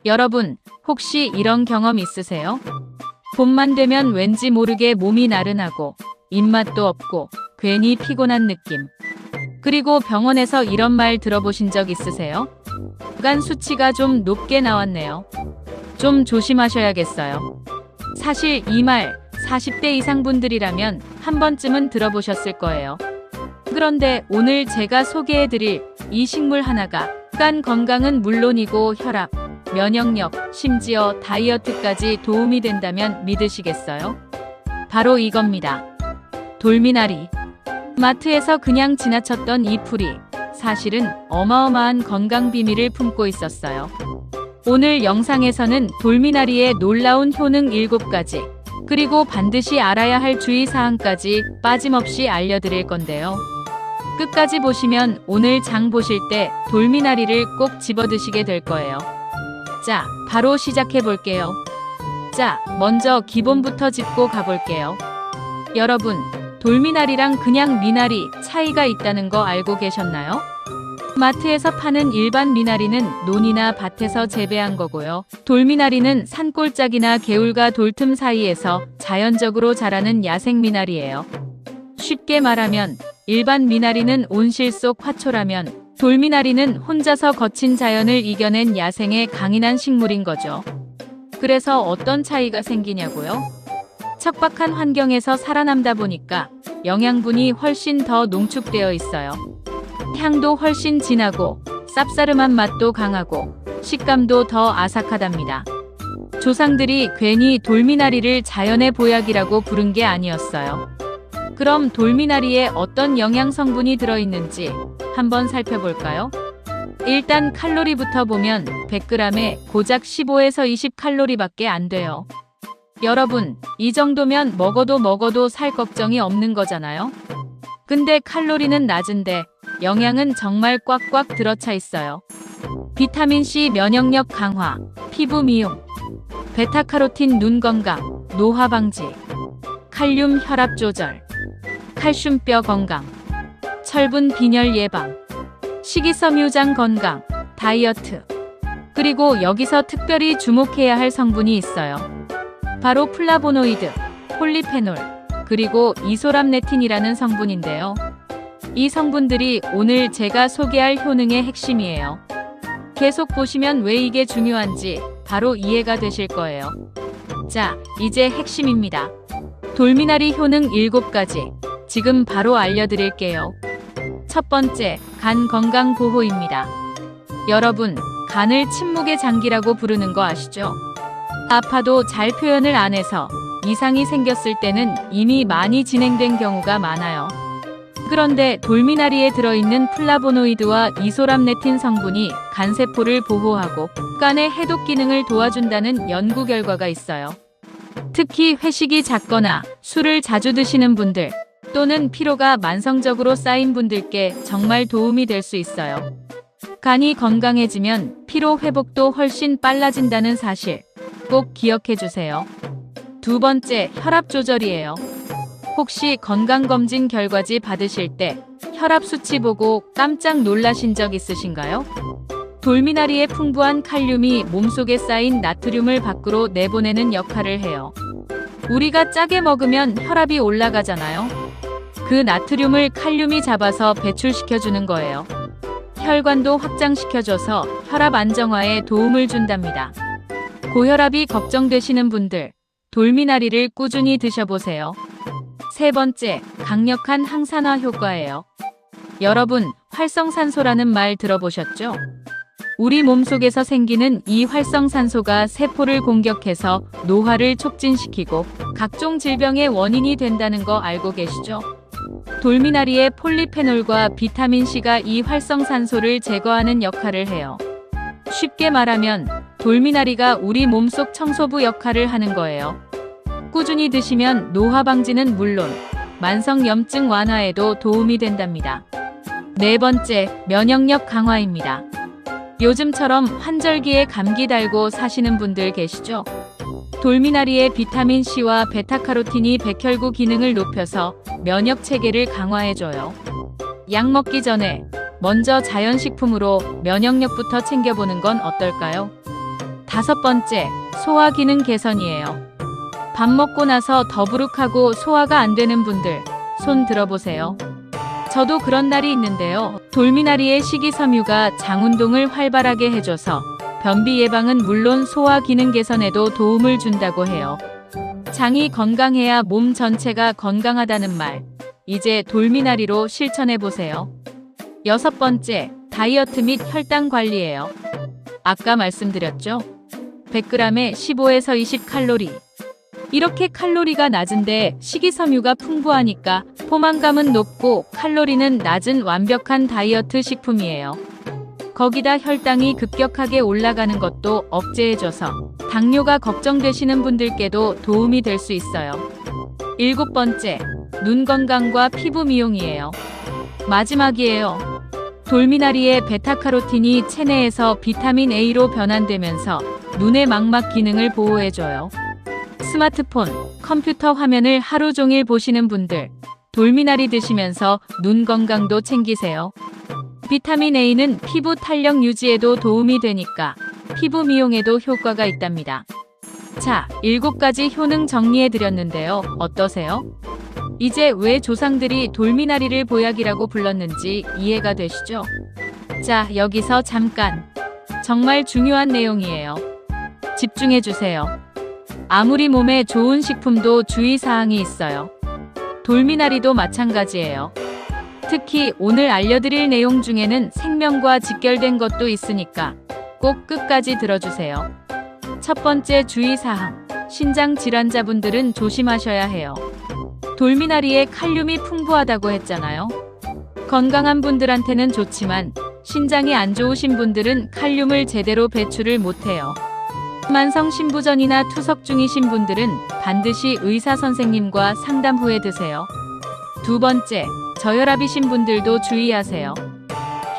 여러분, 혹시 이런 경험 있으세요? 봄만 되면 왠지 모르게 몸이 나른하고 입맛도 없고 괜히 피곤한 느낌. 그리고 병원에서 이런 말 들어보신 적 있으세요? 간 수치가 좀 높게 나왔네요. 좀 조심하셔야겠어요. 사실 이 말 40대 이상 분들이라면 한 번쯤은 들어보셨을 거예요. 그런데 오늘 제가 소개해드릴 이 식물 하나가 간 건강은 물론이고 혈압, 면역력, 심지어 다이어트까지 도움이 된다면 믿으시겠어요? 바로 이겁니다. 돌미나리. 마트에서 그냥 지나쳤던 이 풀이 사실은 어마어마한 건강 비밀을 품고 있었어요. 오늘 영상에서는 돌미나리의 놀라운 효능 7가지, 그리고 반드시 알아야 할 주의사항까지 빠짐없이 알려드릴 건데요. 끝까지 보시면 오늘 장 보실 때 돌미나리를 꼭 집어드시게 될 거예요. 자, 바로 시작해 볼게요. 자, 먼저 기본부터 짚고 가볼게요. 여러분, 돌미나리랑 그냥 미나리 차이가 있다는 거 알고 계셨나요? 마트에서 파는 일반 미나리는 논이나 밭에서 재배한 거고요. 돌미나리는 산골짜기나 개울과 돌틈 사이에서 자연적으로 자라는 야생 미나리예요. 쉽게 말하면 일반 미나리는 온실 속 화초라면 돌미나리는 혼자서 거친 자연을 이겨낸 야생의 강인한 식물인 거죠. 그래서 어떤 차이가 생기냐고요? 척박한 환경에서 살아남다 보니까 영양분이 훨씬 더 농축되어 있어요. 향도 훨씬 진하고 쌉싸름한 맛도 강하고 식감도 더 아삭하답니다. 조상들이 괜히 돌미나리를 자연의 보약이라고 부른 게 아니었어요. 그럼 돌미나리에 어떤 영양 성분이 들어있는지 한번 살펴볼까요? 일단 칼로리부터 보면 100g에 고작 15에서 20칼로리밖에 안 돼요. 여러분, 이 정도면 먹어도 살 걱정이 없는 거잖아요? 근데 칼로리는 낮은데 영양은 정말 꽉꽉 들어차 있어요. 비타민C 면역력 강화, 피부 미용, 베타카로틴 눈 건강, 노화 방지, 칼륨 혈압 조절, 칼슘 뼈 건강, 철분 빈혈 예방, 식이섬유장 건강, 다이어트. 그리고 여기서 특별히 주목해야 할 성분이 있어요. 바로 플라보노이드, 폴리페놀, 그리고 이소람네틴이라는 성분인데요. 이 성분들이 오늘 제가 소개할 효능의 핵심이에요. 계속 보시면 왜 이게 중요한지 바로 이해가 되실 거예요. 자, 이제 핵심입니다. 돌미나리 효능 7가지. 지금 바로 알려드릴게요. 첫 번째, 간 건강 보호입니다. 여러분, 간을 침묵의 장기라고 부르는 거 아시죠? 아파도 잘 표현을 안 해서 이상이 생겼을 때는 이미 많이 진행된 경우가 많아요. 그런데 돌미나리에 들어있는 플라보노이드와 이소람네틴 성분이 간세포를 보호하고 간의 해독 기능을 도와준다는 연구 결과가 있어요. 특히 회식이 잦거나 술을 자주 드시는 분들 또는 피로가 만성적으로 쌓인 분들께 정말 도움이 될 수 있어요. 간이 건강해지면 피로 회복도 훨씬 빨라진다는 사실 꼭 기억해 주세요. 두 번째, 혈압 조절이에요. 혹시 건강검진 결과지 받으실 때 혈압 수치 보고 깜짝 놀라신 적 있으신가요? 돌미나리의 풍부한 칼륨이 몸속에 쌓인 나트륨을 밖으로 내보내는 역할을 해요. 우리가 짜게 먹으면 혈압이 올라가잖아요. 그 나트륨을 칼륨이 잡아서 배출시켜주는 거예요. 혈관도 확장시켜줘서 혈압 안정화에 도움을 준답니다. 고혈압이 걱정되시는 분들, 돌미나리를 꾸준히 드셔보세요. 세 번째, 강력한 항산화 효과예요. 여러분, 활성산소라는 말 들어보셨죠? 우리 몸속에서 생기는 이 활성산소가 세포를 공격해서 노화를 촉진시키고 각종 질병의 원인이 된다는 거 알고 계시죠? 돌미나리의 폴리페놀과 비타민C가 이 활성산소를 제거하는 역할을 해요. 쉽게 말하면 돌미나리가 우리 몸속 청소부 역할을 하는 거예요. 꾸준히 드시면 노화 방지는 물론 만성염증 완화에도 도움이 된답니다. 네 번째, 면역력 강화입니다. 요즘처럼 환절기에 감기 달고 사시는 분들 계시죠? 돌미나리의 비타민C와 베타카로틴이 백혈구 기능을 높여서 면역 체계를 강화해줘요. 약 먹기 전에 먼저 자연식품으로 면역력부터 챙겨보는 건 어떨까요? 5번째, 소화 기능 개선이에요. 밥 먹고 나서 더부룩하고 소화가 안 되는 분들, 손 들어보세요. 저도 그런 날이 있는데요. 돌미나리의 식이섬유가 장 운동을 활발하게 해줘서 변비 예방은 물론 소화 기능 개선에도 도움을 준다고 해요. 장이 건강해야 몸 전체가 건강하다는 말. 이제 돌미나리로 실천해보세요. 6번째, 다이어트 및 혈당 관리예요. 아까 말씀드렸죠? 100g에 15에서 20칼로리. 이렇게 칼로리가 낮은데 식이섬유가 풍부하니까 포만감은 높고 칼로리는 낮은 완벽한 다이어트 식품이에요. 거기다 혈당이 급격하게 올라가는 것도 억제해줘서 당뇨가 걱정되시는 분들께도 도움이 될 수 있어요. 7번째, 눈 건강과 피부 미용이에요. 마지막이에요. 돌미나리의 베타카로틴이 체내에서 비타민 A로 변환되면서 눈의 망막 기능을 보호해줘요. 스마트폰, 컴퓨터 화면을 하루 종일 보시는 분들, 돌미나리 드시면서 눈 건강도 챙기세요. 비타민 A는 피부 탄력 유지에도 도움이 되니까 피부 미용에도 효과가 있답니다. 자, 7가지 효능 정리해드렸는데요. 어떠세요? 이제 왜 조상들이 돌미나리를 보약이라고 불렀는지 이해가 되시죠? 자, 여기서 잠깐. 정말 중요한 내용이에요. 집중해주세요. 아무리 몸에 좋은 식품도 주의사항이 있어요. 돌미나리도 마찬가지예요. 특히 오늘 알려드릴 내용 중에는 생명과 직결된 것도 있으니까 꼭 끝까지 들어주세요. 첫 번째 주의사항, 신장 질환자분들은 조심하셔야 해요. 돌미나리에 칼륨이 풍부하다고 했잖아요. 건강한 분들한테는 좋지만 신장이 안 좋으신 분들은 칼륨을 제대로 배출을 못해요. 만성 신부전이나 투석 중이신 분들은 반드시 의사 선생님과 상담 후에 드세요. 2번째, 저혈압이신 분들도 주의하세요.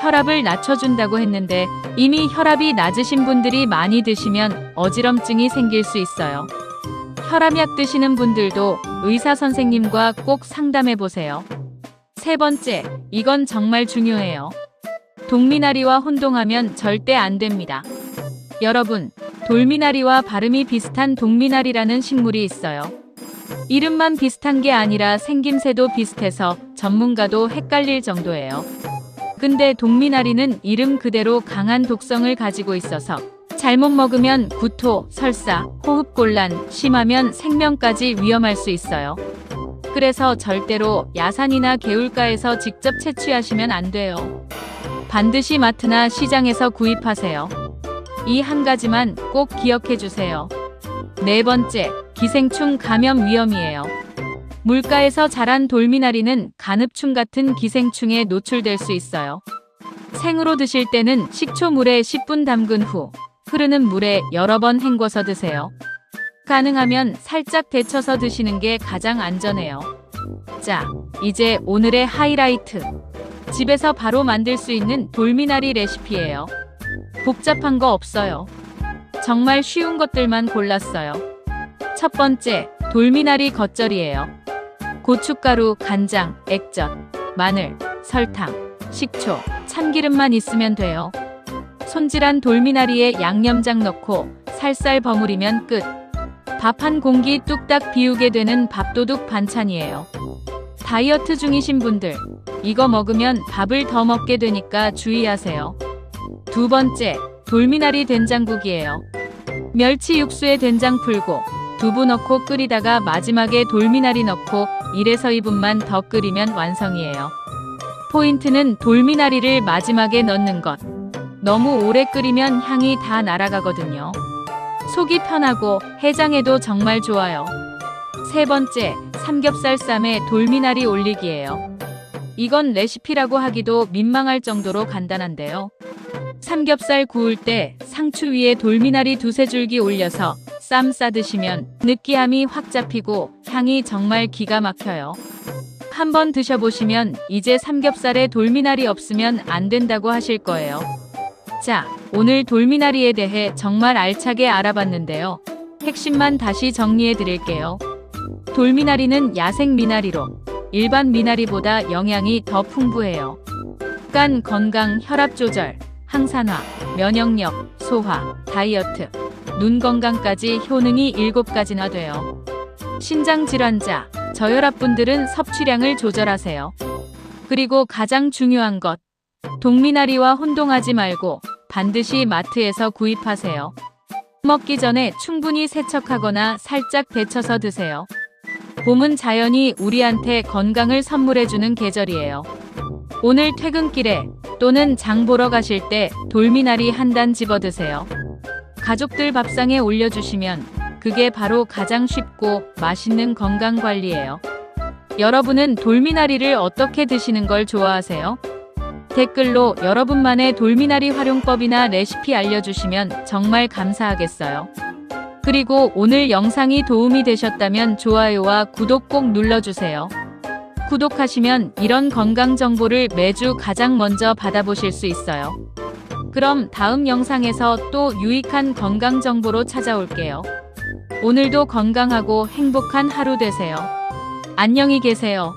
혈압을 낮춰준다고 했는데 이미 혈압이 낮으신 분들이 많이 드시면 어지럼증이 생길 수 있어요. 혈압약 드시는 분들도 의사 선생님과 꼭 상담해보세요. 3번째, 이건 정말 중요해요. 동미나리와 혼동하면 절대 안 됩니다. 여러분, 돌미나리와 발음이 비슷한 동미나리라는 식물이 있어요. 이름만 비슷한 게 아니라 생김새도 비슷해서 전문가도 헷갈릴 정도예요. 근데 동미나리는 이름 그대로 강한 독성을 가지고 있어서 잘못 먹으면 구토, 설사, 호흡곤란, 심하면 생명까지 위험할 수 있어요. 그래서 절대로 야산이나 개울가에서 직접 채취하시면 안 돼요. 반드시 마트나 시장에서 구입하세요. 이 한 가지만 꼭 기억해 주세요. 4번째, 기생충 감염 위험이에요. 물가에서 자란 돌미나리는 간흡충 같은 기생충에 노출될 수 있어요. 생으로 드실 때는 식초물에 10분 담근 후 흐르는 물에 여러 번 헹궈서 드세요. 가능하면 살짝 데쳐서 드시는 게 가장 안전해요. 자, 이제 오늘의 하이라이트. 집에서 바로 만들 수 있는 돌미나리 레시피예요. 복잡한 거 없어요. 정말 쉬운 것들만 골랐어요. 첫 번째, 돌미나리 겉절이에요. 고춧가루, 간장, 액젓, 마늘, 설탕, 식초, 참기름만 있으면 돼요. 손질한 돌미나리에 양념장 넣고 살살 버무리면 끝. 밥 한 공기 뚝딱 비우게 되는 밥도둑 반찬이에요. 다이어트 중이신 분들, 이거 먹으면 밥을 더 먹게 되니까 주의하세요. 2번째, 돌미나리 된장국이에요. 멸치 육수에 된장 풀고 두부 넣고 끓이다가 마지막에 돌미나리 넣고 1에서 2분만 더 끓이면 완성이에요. 포인트는 돌미나리를 마지막에 넣는 것. 너무 오래 끓이면 향이 다 날아가거든요. 속이 편하고 해장에도 정말 좋아요. 3번째, 삼겹살 쌈에 돌미나리 올리기예요. 이건 레시피라고 하기도 민망할 정도로 간단한데요. 삼겹살 구울 때 상추 위에 돌미나리 2-3줄기 올려서 쌈 싸드시면 느끼함이 확 잡히고 향이 정말 기가 막혀요. 한번 드셔보시면 이제 삼겹살에 돌미나리 없으면 안 된다고 하실 거예요. 자, 오늘 돌미나리에 대해 정말 알차게 알아봤는데요. 핵심만 다시 정리해 드릴게요. 돌미나리는 야생 미나리로 일반 미나리보다 영양이 더 풍부해요. 간 건강, 혈압 조절, 항산화, 면역력, 소화, 다이어트, 눈 건강까지 효능이 7가지나 돼요. 신장 질환자, 저혈압 분들은 섭취량을 조절하세요. 그리고 가장 중요한 것, 동미나리와 혼동하지 말고 반드시 마트에서 구입하세요. 먹기 전에 충분히 세척하거나 살짝 데쳐서 드세요. 봄은 자연이 우리한테 건강을 선물해주는 계절이에요. 오늘 퇴근길에 또는 장 보러 가실 때 돌미나리 한 단 집어 드세요. 가족들 밥상에 올려주시면 그게 바로 가장 쉽고 맛있는 건강관리예요. 여러분은 돌미나리를 어떻게 드시는 걸 좋아하세요? 댓글로 여러분만의 돌미나리 활용법이나 레시피 알려주시면 정말 감사하겠어요. 그리고 오늘 영상이 도움이 되셨다면 좋아요와 구독 꼭 눌러주세요. 구독하시면 이런 건강 정보를 매주 가장 먼저 받아보실 수 있어요. 그럼 다음 영상에서 또 유익한 건강 정보로 찾아올게요. 오늘도 건강하고 행복한 하루 되세요. 안녕히 계세요.